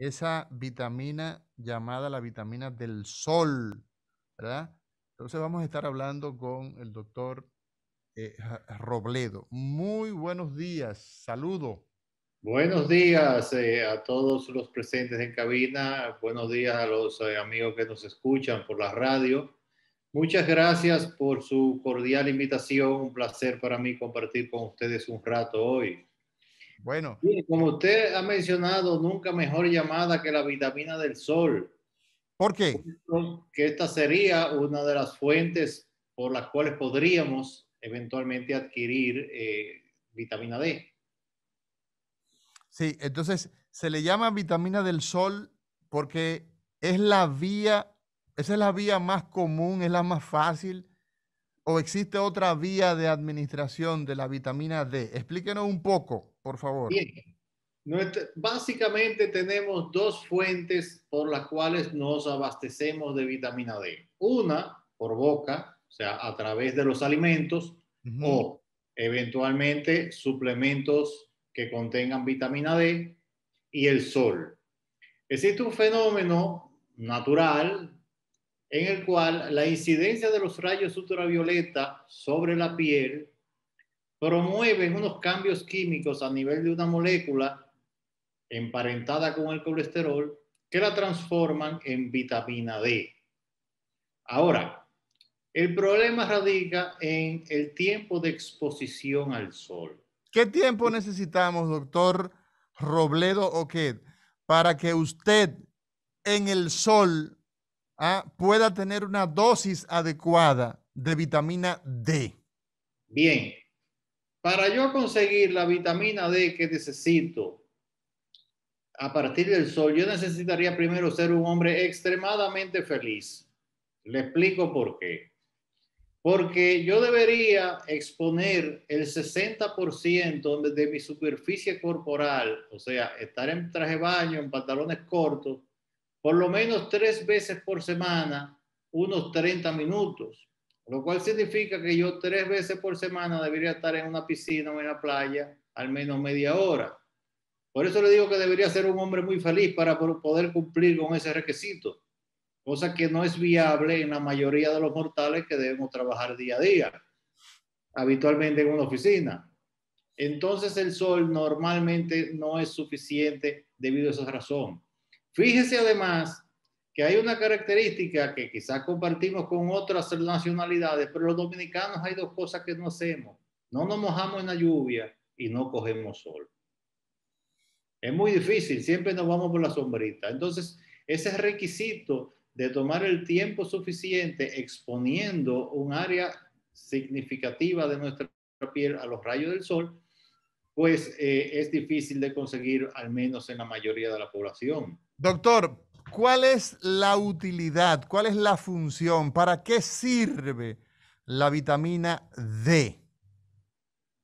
esa vitamina llamada la vitamina del sol, ¿verdad? Entonces vamos a estar hablando con el doctor Robledo. Muy buenos días, saludo. Buenos días a todos los presentes en cabina. Buenos días a los amigos que nos escuchan por la radio. Muchas gracias por su cordial invitación. Un placer para mí compartir con ustedes un rato hoy. Bueno, Bien, como usted ha mencionado, nunca mejor llamada que la vitamina del sol. ¿por qué? Que esta sería una de las fuentes por las cuales podríamos eventualmente adquirir vitamina D. Sí, entonces se le llama vitamina del sol porque es la vía, esa es la vía más común, es la más fácil, o existe otra vía de administración de la vitamina D. Explíquenos un poco, por favor. Bien, básicamente tenemos dos fuentes por las cuales nos abastecemos de vitamina D. Una por boca, o sea, a través de los alimentos, Ujú. o eventualmente suplementos que contengan vitamina D y el sol. Existe un fenómeno natural en el cual la incidencia de los rayos ultravioleta sobre la piel promueven unos cambios químicos a nivel de una molécula emparentada con el colesterol que la transforman en vitamina D. Ahora, el problema radica en el tiempo de exposición al sol. ¿Qué tiempo necesitamos, doctor Robledo Oquet, para que usted en el sol pueda tener una dosis adecuada de vitamina D? Bien, para yo conseguir la vitamina D que necesito a partir del sol, yo necesitaría primero ser un hombre extremadamente feliz. Le explico por qué. Porque yo debería exponer el 60% de mi superficie corporal, o sea, estar en traje de baño, en pantalones cortos, por lo menos 3 veces por semana, unos 30 minutos. Lo cual significa que yo 3 veces por semana debería estar en una piscina o en la playa al menos media hora. Por eso le digo que debería ser un hombre muy feliz para poder cumplir con ese requisito, cosa que no es viable en la mayoría de los mortales que debemos trabajar día a día, habitualmente en una oficina. Entonces el sol normalmente no es suficiente debido a esa razón. Fíjese además que hay una característica que quizás compartimos con otras nacionalidades, pero los dominicanos hay dos cosas que no hacemos. No nos mojamos en la lluvia y no cogemos sol. Es muy difícil, siempre nos vamos por la sombrita. Entonces, ese requisito de tomar el tiempo suficiente exponiendo un área significativa de nuestra piel a los rayos del sol, pues es difícil de conseguir, al menos en la mayoría de la población. Doctor, ¿cuál es la utilidad? ¿Cuál es la función? ¿Para qué sirve la vitamina D?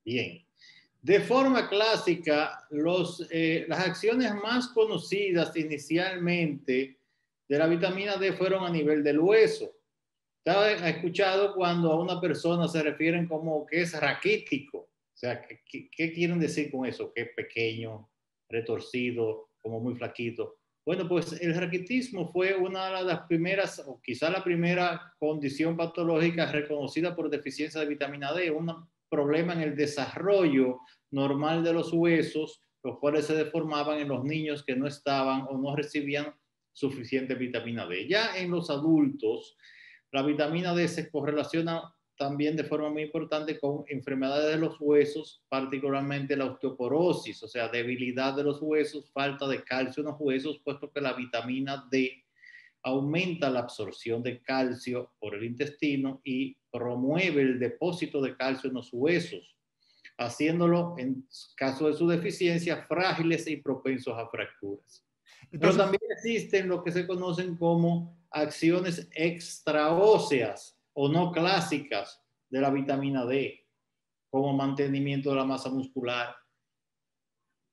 Bien. De forma clásica, las acciones más conocidas inicialmente de la vitamina D fueron a nivel del hueso. ¿Usted ha escuchado cuando a una persona se refieren como que es raquítico? O sea, ¿qué quieren decir con eso? Que es pequeño, retorcido, como muy flaquito. Bueno, pues el raquitismo fue una de las primeras, o quizá la primera condición patológica reconocida por deficiencia de vitamina D, un problema en el desarrollo normal de los huesos, los cuales se deformaban en los niños que no estaban o no recibían suficiente vitamina D. Ya en los adultos, la vitamina D se correlaciona también de forma muy importante con enfermedades de los huesos, particularmente la osteoporosis, o sea, debilidad de los huesos, falta de calcio en los huesos, puesto que la vitamina D aumenta la absorción de calcio por el intestino y promueve el depósito de calcio en los huesos, haciéndolo, en caso de su deficiencia, frágiles y propensos a fracturas. Pero Entonces, también existen lo que se conocen como acciones extraóseas o no clásicas de la vitamina D, como mantenimiento de la masa muscular.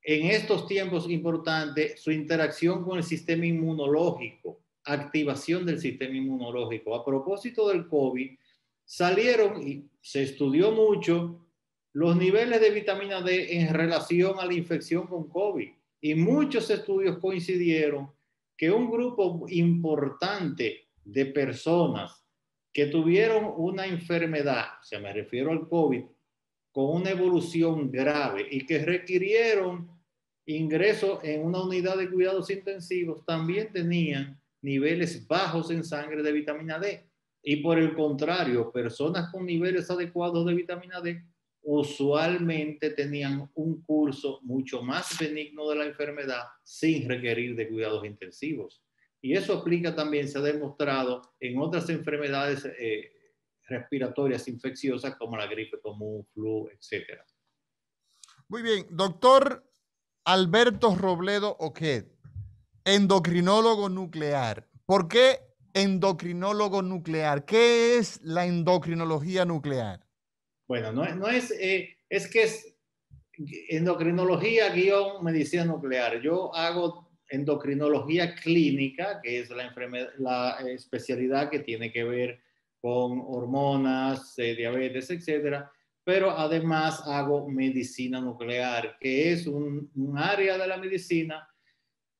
En estos tiempos importante su interacción con el sistema inmunológico, activación del sistema inmunológico. A propósito del COVID, salieron y se estudió mucho los niveles de vitamina D en relación a la infección con COVID. Y muchos estudios coincidieron que un grupo importante de personas que tuvieron una enfermedad, o sea, me refiero al COVID, con una evolución grave y que requirieron ingreso en una unidad de cuidados intensivos, también tenían niveles bajos en sangre de vitamina D. Y por el contrario, personas con niveles adecuados de vitamina D usualmente tenían un curso mucho más benigno de la enfermedad sin requerir de cuidados intensivos. Y eso aplica también, se ha demostrado en otras enfermedades respiratorias infecciosas como la gripe común, flu, etc. Muy bien, doctor Alberto Robledo Oquet, endocrinólogo nuclear. ¿Por qué endocrinólogo nuclear? ¿Qué es la endocrinología nuclear? Bueno, no es, es que es endocrinología guión medicina nuclear. Yo hago endocrinología clínica, que es la especialidad que tiene que ver con hormonas, diabetes, etcétera. Pero además hago medicina nuclear, que es un área de la medicina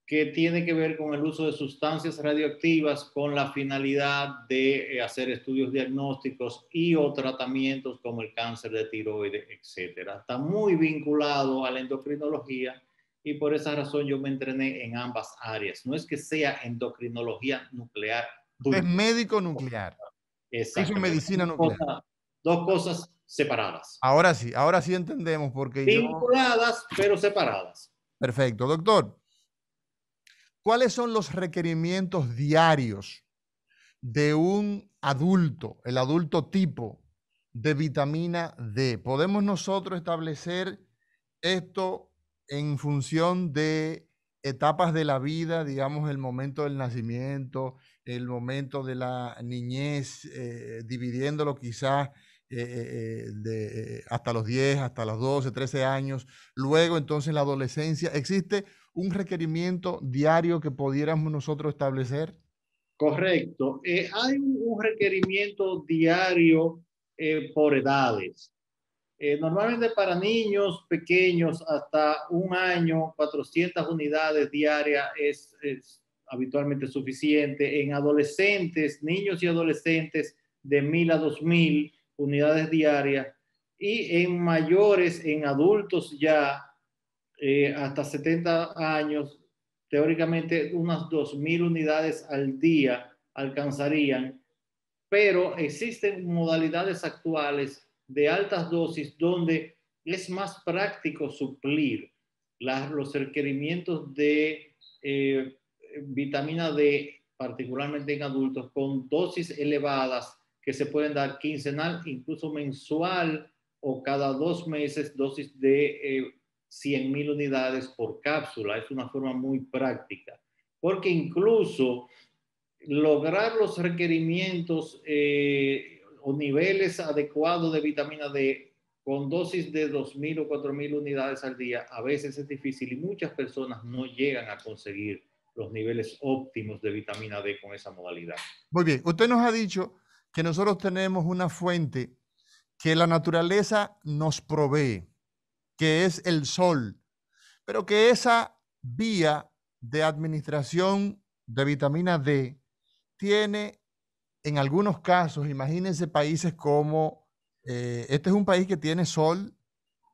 que tiene que ver con el uso de sustancias radioactivas con la finalidad de hacer estudios diagnósticos y o tratamientos como el cáncer de tiroides, etcétera. Está muy vinculado a la endocrinología y por esa razón yo me entrené en ambas áreas. No es que sea endocrinología nuclear Usted es punto. médico nuclear. Hizo Exactamente. medicina nuclear. Dos cosas separadas. Ahora sí entendemos porque yo... Vinculadas, pero separadas. Perfecto, doctor. ¿Cuáles son los requerimientos diarios de un adulto, el adulto tipo de vitamina D? ¿Podemos nosotros establecer esto en función de etapas de la vida, digamos el momento del nacimiento, el momento de la niñez, dividiéndolo quizás hasta los 10, hasta los 12, 13 años, luego entonces la adolescencia? ¿Existe un requerimiento diario que pudiéramos nosotros establecer? Correcto. Hay un requerimiento diario por edades. Normalmente para niños pequeños hasta un año, 400 unidades diarias es habitualmente suficiente. En adolescentes, niños y adolescentes, de 1000 a 2000 unidades diarias. Y en mayores, en adultos ya, hasta 70 años, teóricamente unas 2000 unidades al día alcanzarían, pero existen modalidades actuales de altas dosis donde es más práctico suplir los requerimientos de vitamina D, particularmente en adultos, con dosis elevadas que se pueden dar quincenal, incluso mensual o cada 2 meses, dosis de 100,000 unidades por cápsula. Es una forma muy práctica, porque incluso lograr los requerimientos o niveles adecuados de vitamina D con dosis de 2000 o 4000 unidades al día a veces es difícil y muchas personas no llegan a conseguir los niveles óptimos de vitamina D con esa modalidad. Muy bien, usted nos ha dicho que nosotros tenemos una fuente que la naturaleza nos provee, que es el sol, pero que esa vía de administración de vitamina D tiene en algunos casos, imagínense países como, este es un país que tiene sol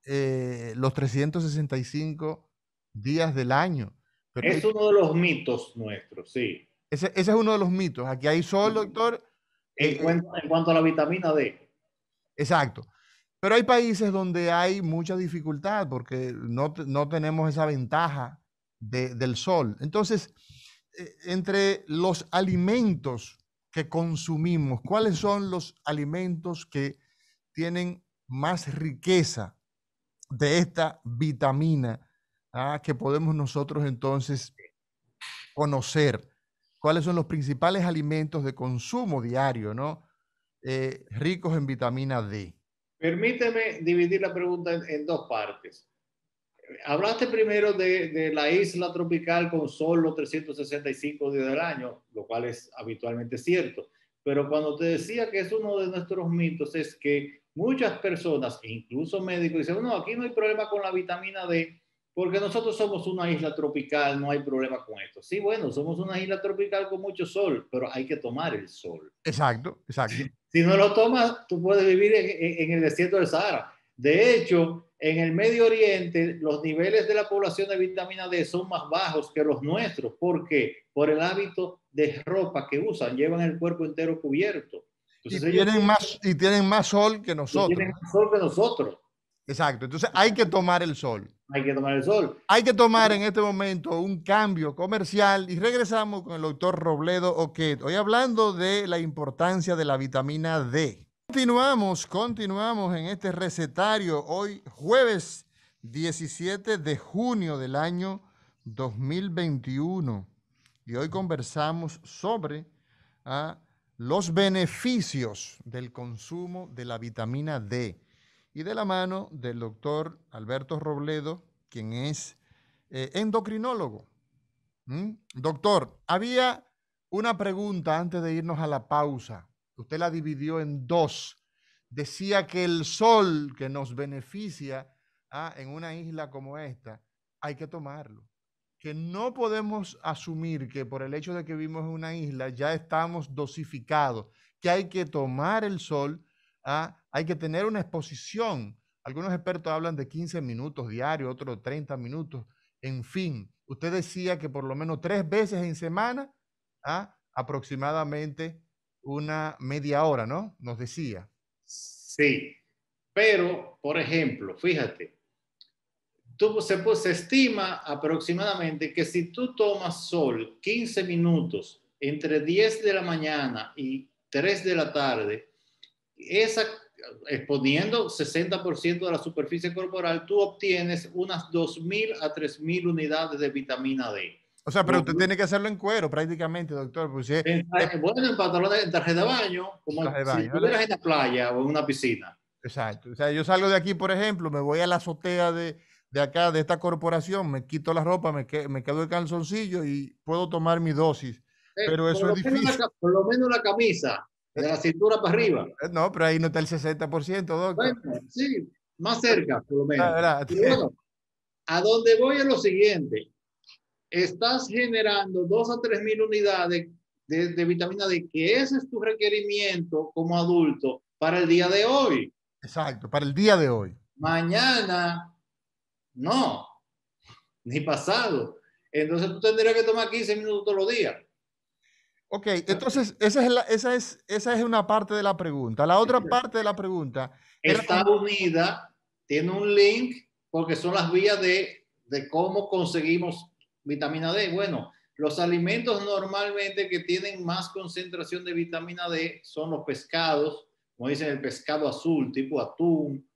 los 365 días del año, pero Es uno de los mitos nuestros, sí. ese es uno de los mitos. Aquí hay sol, doctor. eh, eh, En cuanto a la vitamina D. exacto. Pero hay países donde hay mucha dificultad porque no tenemos esa ventaja del sol. Entonces, entre los alimentos que consumimos, ¿cuáles son los alimentos que tienen más riqueza de esta vitamina que podemos nosotros entonces conocer? ¿Cuáles son los principales alimentos de consumo diario, ¿no? Ricos en vitamina D. Permíteme dividir la pregunta en dos partes. Hablaste primero de la isla tropical con sol los 365 días del año, lo cual es habitualmente cierto. Pero cuando te decía que es uno de nuestros mitos, es que muchas personas, incluso médicos, dicen, no, aquí no hay problema con la vitamina D porque nosotros somos una isla tropical, no hay problema con esto. Sí, bueno, somos una isla tropical con mucho sol, pero hay que tomar el sol. Exacto, exacto. Si no lo tomas, tú puedes vivir en el desierto del Sahara. De hecho, en el Medio Oriente, los niveles de la población de vitamina D son más bajos que los nuestros. ¿Por qué? Por el hábito de ropa que usan, llevan el cuerpo entero cubierto. Entonces ellos Y tienen más sol que nosotros. tienen más sol que nosotros. Exacto. Entonces hay que tomar el sol. Hay que tomar el sol. Hay que tomar en este momento un cambio comercial y regresamos con el doctor Robledo Oquet. Hoy hablando de la importancia de la vitamina D. Continuamos en este recetario hoy jueves 17 de junio del año 2021 y hoy conversamos sobre los beneficios del consumo de la vitamina D y de la mano del doctor Alberto Robledo, quien es endocrinólogo. Doctor, había una pregunta antes de irnos a la pausa. Usted la dividió en dos. Decía que el sol que nos beneficia en una isla como esta, hay que tomarlo. Que no podemos asumir que por el hecho de que vivimos en una isla ya estamos dosificados, que hay que tomar el sol, hay que tener una exposición. Algunos expertos hablan de 15 minutos diarios, otros 30 minutos, en fin. Usted decía que por lo menos 3 veces en semana, aproximadamente una media hora, ¿no? Nos decía. Sí, pero, por ejemplo, fíjate, se estima aproximadamente que si tú tomas sol 15 minutos entre 10 de la mañana y 3 de la tarde, esa, exponiendo 60% de la superficie corporal, tú obtienes unas 2.000 a 3.000 unidades de vitamina D. O sea, pero usted tiene que hacerlo en cuero prácticamente, doctor. Pues si bueno, en pantalones, en traje de baño, como traje de si baño, ¿vale? estuvieras en la playa o en una piscina. Exacto. O sea, yo salgo de aquí, por ejemplo, me voy a la azotea de acá, de esta corporación, me quito la ropa, me quedo el calzoncillo y puedo tomar mi dosis. Pero eso es difícil. Por lo menos la camisa, de la cintura para arriba. No, pero ahí no está el 60%, doctor. Bueno, sí, más cerca, por lo La menos. verdad. Pero bueno, a donde voy es lo siguiente. Estás generando 2 a 3.000 unidades de vitamina D, que ese es tu requerimiento como adulto para el día de hoy. Exacto, para el día de hoy. Mañana, no, ni pasado. Entonces tú tendrías que tomar 15 minutos todos los días. Ok, entonces esa es una parte de la pregunta. La otra parte de la pregunta está unida, tiene un link, porque son las vías de cómo conseguimos vitamina D. Bueno, los alimentos normalmente que tienen más concentración de vitamina D son los pescados, como dicen el pescado azul, tipo atún,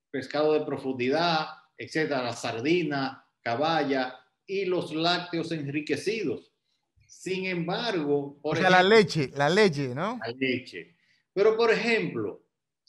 pescado de profundidad, etcétera, la sardina, caballa y los lácteos enriquecidos. Sin embargo, por ejemplo, la leche, ¿no? La leche. Pero, por ejemplo,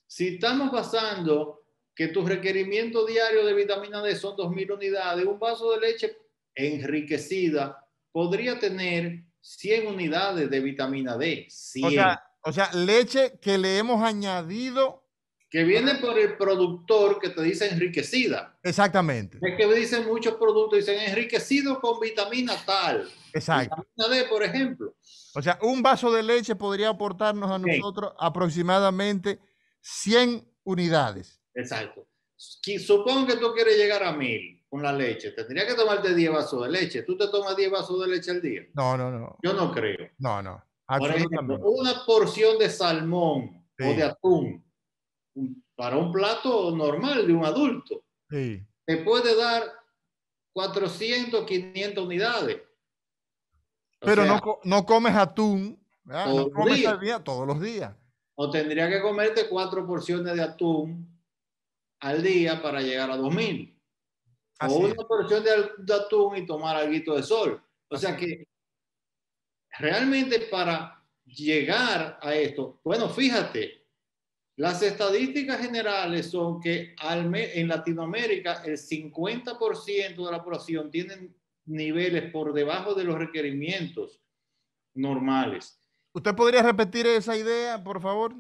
si estamos basando que tu requerimiento diario de vitamina D son 2.000 unidades, un vaso de leche enriquecida podría tener 100 unidades de vitamina D. 100. O sea, leche que le hemos añadido. Que viene por el productor que te dice enriquecida. Exactamente. Es que dicen muchos productos, dicen enriquecido con vitamina tal. Exacto. Vitamina D, por ejemplo. O sea, un vaso de leche podría aportarnos a nosotros aproximadamente 100 unidades. Exacto. Supongo que tú quieres llegar a 1.000 con la leche. Tendría que tomarte 10 vasos de leche. ¿Tú te tomas 10 vasos de leche al día? No. Yo no creo. No. Por ejemplo, una porción de salmón o de atún para un plato normal de un adulto te puede dar 400, 500 unidades. Pero no comes atún, no comes todos los días. O tendría que comerte 4 porciones de atún al día para llegar a 2.000. O una porción de atún y tomar algo de sol. O sea que realmente para llegar a esto, bueno, fíjate, las estadísticas generales son que en Latinoamérica el 50% de la población tienen niveles por debajo de los requerimientos normales. ¿Usted podría repetir esa idea, por favor?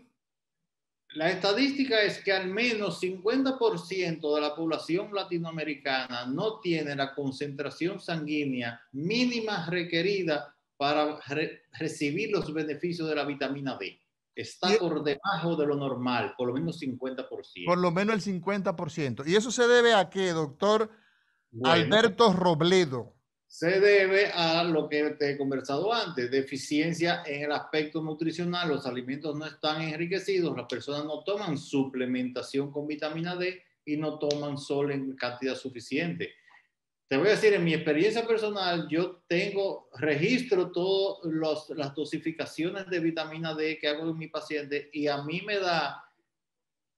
La estadística es que al menos 50% de la población latinoamericana no tiene la concentración sanguínea mínima requerida para recibir los beneficios de la vitamina D. Y Está por debajo de lo normal, por lo menos por 50%. lo menos el 50%. ¿Y eso se debe a qué, doctor Bueno, Alberto Robledo? se debe a lo que te he conversado antes, deficiencia en el aspecto nutricional, los alimentos no están enriquecidos, las personas no toman suplementación con vitamina D y no toman sol en cantidad suficiente. Te voy a decir, en mi experiencia personal, yo registro todas las dosificaciones de vitamina D que hago en mi paciente y a mí me da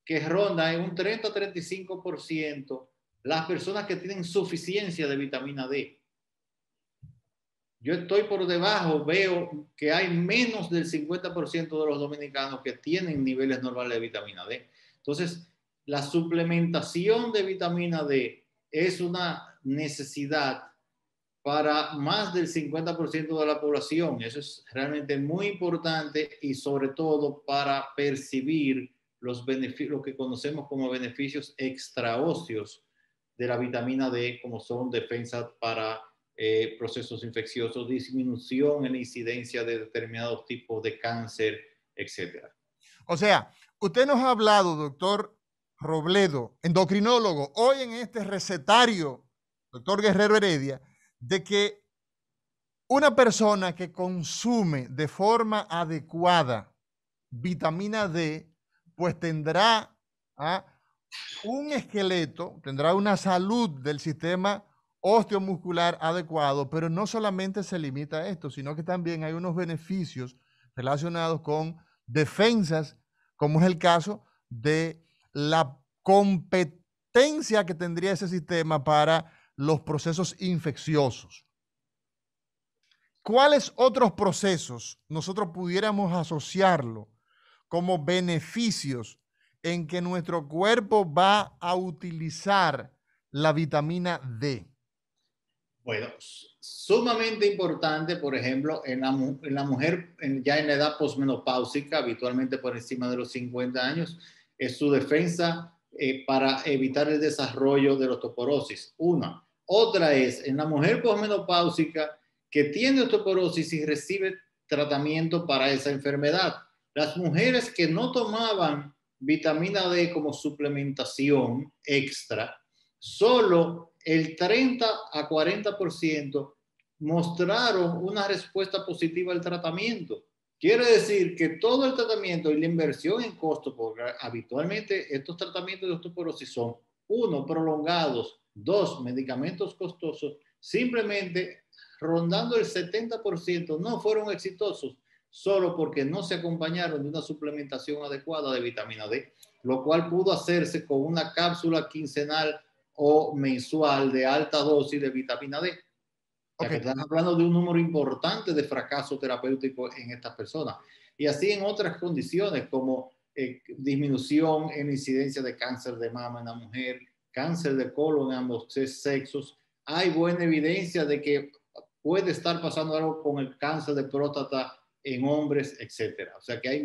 que ronda en un 30-35% las personas que tienen suficiencia de vitamina D. Yo estoy por debajo, veo que hay menos del 50% de los dominicanos que tienen niveles normales de vitamina D. Entonces, la suplementación de vitamina D es una necesidad para más del 50% de la población. Eso es realmente muy importante y sobre todo para percibir los beneficios, lo que conocemos como beneficios extraóseos de la vitamina D, como son defensa para procesos infecciosos, disminución en la incidencia de determinados tipos de cáncer, etcétera. O sea, usted nos ha hablado, doctor Robledo, endocrinólogo, hoy en este recetario, doctor Guerrero Heredia, de que una persona que consume de forma adecuada vitamina D, pues tendrá un esqueleto, tendrá una salud del sistema osteomuscular adecuado, pero no solamente se limita a esto, sino que también hay unos beneficios relacionados con defensas, como es el caso de la competencia que tendría ese sistema para los procesos infecciosos. ¿Cuáles otros procesos nosotros pudiéramos asociarlo como beneficios en que nuestro cuerpo va a utilizar la vitamina D? Bueno, sumamente importante, por ejemplo, en la mujer ya en la edad posmenopáusica, habitualmente por encima de los 50 años, es su defensa para evitar el desarrollo de la osteoporosis. Una. Otra es en la mujer posmenopáusica que tiene osteoporosis y recibe tratamiento para esa enfermedad. Las mujeres que no tomaban vitamina D como suplementación extra, solo el 30-40% mostraron una respuesta positiva al tratamiento. Quiere decir que todo el tratamiento y la inversión en costo, porque habitualmente estos tratamientos de osteoporosis son, uno, prolongados, dos, medicamentos costosos, simplemente rondando el 70% no fueron exitosos solo porque no se acompañaron de una suplementación adecuada de vitamina D, lo cual pudo hacerse con una cápsula quincenal o mensual de alta dosis de vitamina D. O sea, que están hablando de un número importante de fracaso terapéutico en estas personas. Y así en otras condiciones como disminución en incidencia de cáncer de mama en la mujer, cáncer de colon en ambos sexos. Hay buena evidencia de que puede estar pasando algo con el cáncer de próstata en hombres, etcétera. O sea que hay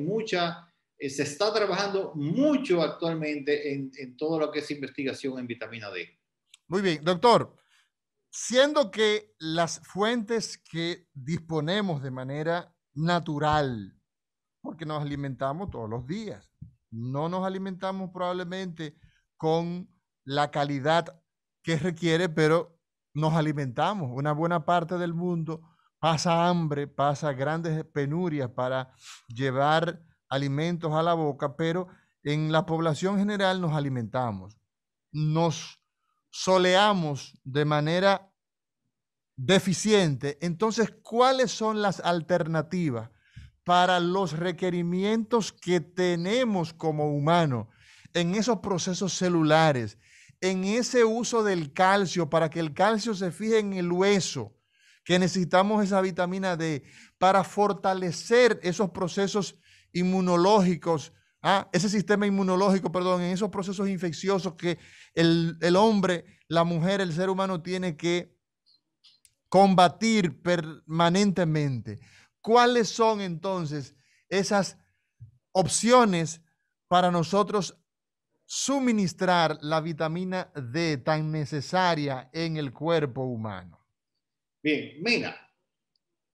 se está trabajando mucho actualmente en todo lo que es investigación en vitamina D. Muy bien, doctor. Siendo que las fuentes que disponemos de manera natural, porque nos alimentamos todos los días, no nos alimentamos probablemente con la calidad que requiere, pero nos alimentamos. Una buena parte del mundo pasa hambre, pasa grandes penurias para llevar alimentos a la boca, pero en la población general nos alimentamos. Nos soleamos de manera deficiente. Entonces, ¿cuáles son las alternativas para los requerimientos que tenemos como humanos en esos procesos celulares, en ese uso del calcio para que el calcio se fije en el hueso, que necesitamos esa vitamina D para fortalecer esos procesos inmunológicos, ese sistema inmunológico, perdón, en esos procesos infecciosos que el hombre, la mujer, el ser humano tiene que combatir permanentemente? ¿Cuáles son entonces esas opciones para nosotros suministrar la vitamina D tan necesaria en el cuerpo humano? Bien, mira,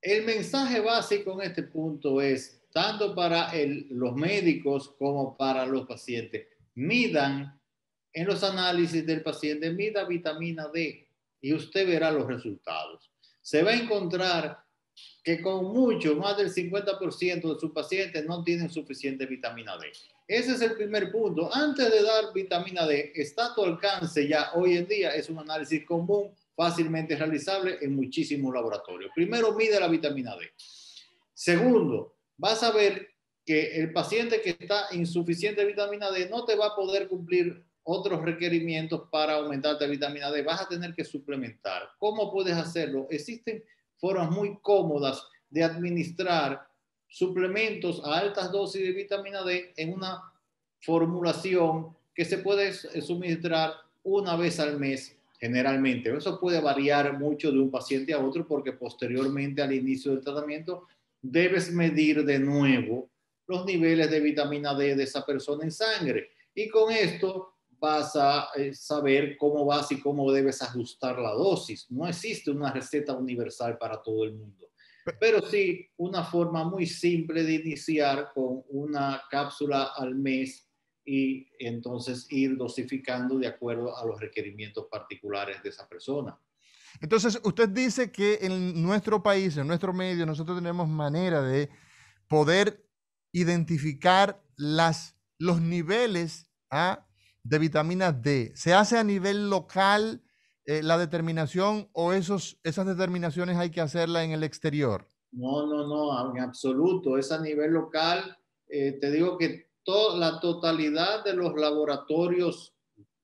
el mensaje básico en este punto es, tanto para los médicos como para los pacientes, midan en los análisis del paciente, mida vitamina D y usted verá los resultados. Se va a encontrar que con mucho, más del 50% de sus pacientes no tienen suficiente vitamina D. Ese es el primer punto. Antes de dar vitamina D, está a tu alcance ya hoy en día, es un análisis común, fácilmente realizable en muchísimos laboratorios. Primero, mide la vitamina D. Segundo, vas a ver que el paciente que está insuficiente de vitamina D no te va a poder cumplir otros requerimientos para aumentar la vitamina D. Vas a tener que suplementar. ¿Cómo puedes hacerlo? Existen formas muy cómodas de administrar suplementos a altas dosis de vitamina D en una formulación que se puede suministrar una vez al mes generalmente. Eso puede variar mucho de un paciente a otro porque posteriormente al inicio del tratamiento debes medir de nuevo los niveles de vitamina D de esa persona en sangre. Y con esto vas a saber cómo vas y cómo debes ajustar la dosis. No existe una receta universal para todo el mundo, pero sí una forma muy simple de iniciar con una cápsula al mes y entonces ir dosificando de acuerdo a los requerimientos particulares de esa persona. Entonces, usted dice que en nuestro país, en nuestro medio, nosotros tenemos manera de poder identificar los niveles de vitamina D. ¿Se hace a nivel local la determinación o esas determinaciones hay que hacerla en el exterior? No, en absoluto. Es a nivel local. Te digo que la totalidad de los laboratorios,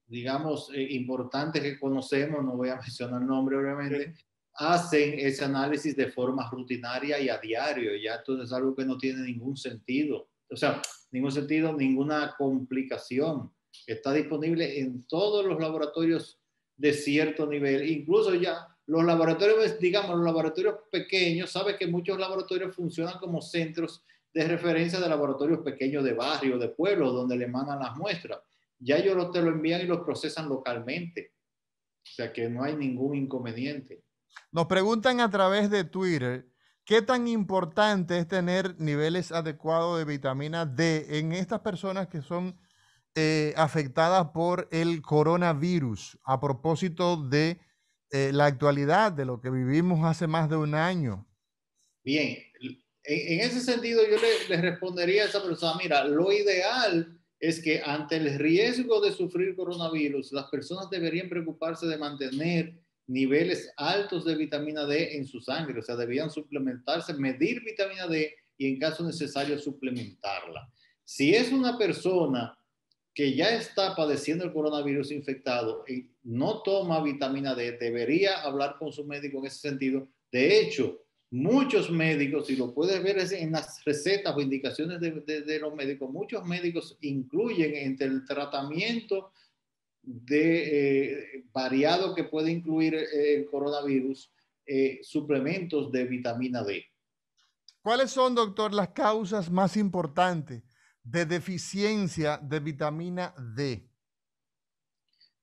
digamos, importantes que conocemos, no voy a mencionar el nombre obviamente, hacen ese análisis de forma rutinaria y a diario. Ya entonces es algo que no tiene ningún sentido. O sea, ningún sentido, ninguna complicación. Está disponible en todos los laboratorios de cierto nivel, incluso ya los laboratorios, digamos, los laboratorios pequeños, sabes que muchos laboratorios funcionan como centros de referencia de laboratorios pequeños de barrio, de pueblo, donde le mandan las muestras. Ya ellos te lo envían y lo procesan localmente. O sea que no hay ningún inconveniente. Nos preguntan a través de Twitter, ¿qué tan importante es tener niveles adecuados de vitamina D en estas personas que son afectadas por el coronavirus a propósito de la actualidad, de lo que vivimos hace más de un año? Bien, en ese sentido yo le respondería a esa persona, mira, lo ideal es que ante el riesgo de sufrir coronavirus, las personas deberían preocuparse de mantener niveles altos de vitamina D en su sangre, o sea, debían suplementarse, medir vitamina D y en caso necesario suplementarla. Si es una persona que ya está padeciendo el coronavirus infectado y no toma vitamina D, debería hablar con su médico en ese sentido. De hecho, muchos médicos, y lo puedes ver en las recetas o indicaciones de los médicos, muchos médicos incluyen entre el tratamiento variado que puede incluir el coronavirus, suplementos de vitamina D. ¿Cuáles son, doctor, las causas más importantes de deficiencia de vitamina D?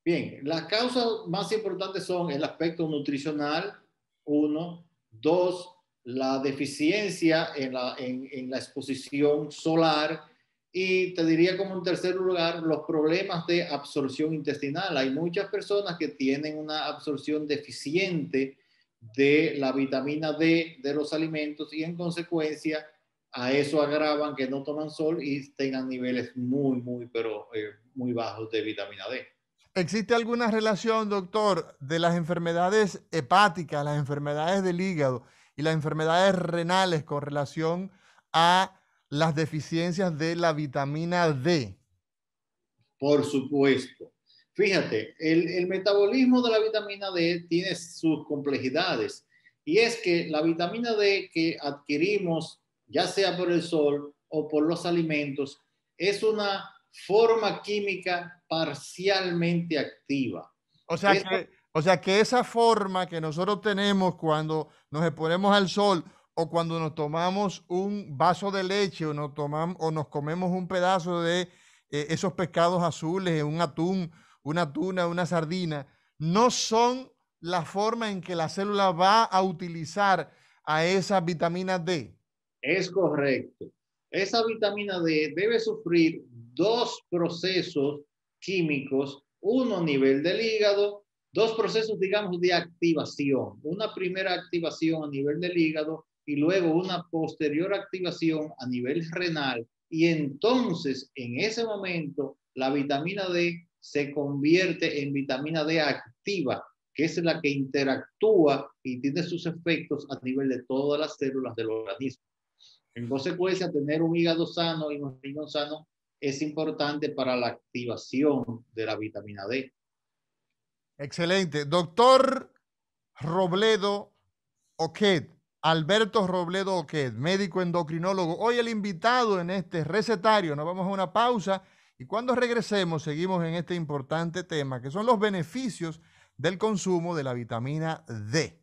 Bien, las causas más importantes son el aspecto nutricional, uno, dos, la deficiencia en la exposición solar y te diría como en tercer lugar los problemas de absorción intestinal. Hay muchas personas que tienen una absorción deficiente de la vitamina D de los alimentos y en consecuencia a eso agravan que no toman sol y tengan niveles pero muy bajos de vitamina D. ¿Existe alguna relación, doctor, de las enfermedades hepáticas, las enfermedades del hígado y las enfermedades renales con relación a las deficiencias de la vitamina D? Por supuesto. Fíjate, el metabolismo de la vitamina D tiene sus complejidades y es que la vitamina D que adquirimos, ya sea por el sol o por los alimentos, es una forma química parcialmente activa. O sea Esta que, o sea que esa forma que nosotros tenemos cuando nos exponemos al sol o cuando nos tomamos un vaso de leche o nos comemos un pedazo de esos pescados azules, un atún, una tuna, una sardina, no son la forma en que la célula va a utilizar a esa vitamina D. Es correcto. Esa vitamina D debe sufrir dos procesos químicos, uno a nivel del hígado, dos procesos, digamos, de activación. Una primera activación a nivel del hígado y luego una posterior activación a nivel renal. Y entonces, en ese momento, la vitamina D se convierte en vitamina D activa, que es la que interactúa y tiene sus efectos a nivel de todas las células del organismo. En consecuencia, tener un hígado sano y un riñón sano es importante para la activación de la vitamina D. Excelente. Doctor Robledo Oquet, Alberto Robledo Oquet, médico endocrinólogo. Hoy el invitado en este recetario. Nos vamos a una pausa y cuando regresemos seguimos en este importante tema que son los beneficios del consumo de la vitamina D.